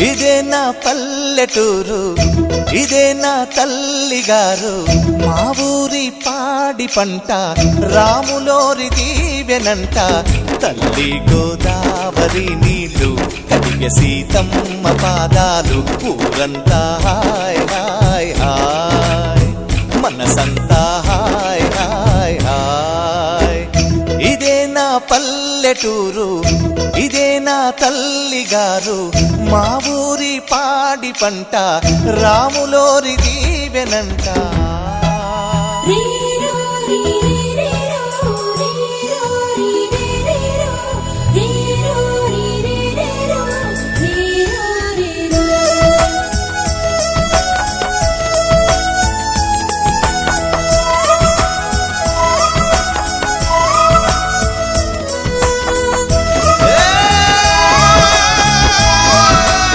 ఇదే నా పల్లెటూరు, ఇదే నా తల్లిగారు, మా ఊరి పాడి పంట రాములోరి దీవెనంట. తల్లి గోదావరి నీళ్ళు కడిగే సీతమ్మ పాదాలు, ఊరంతా హాయ్ హాయ్ హాయ్, మనసంతా హాయ్ హాయ్ హాయ్. ఇదే నా పల్లెటూరు, ఇదే నా తల్లిగారు, మా ఊరి పాడి పంట రాములోరి దీవెనంట.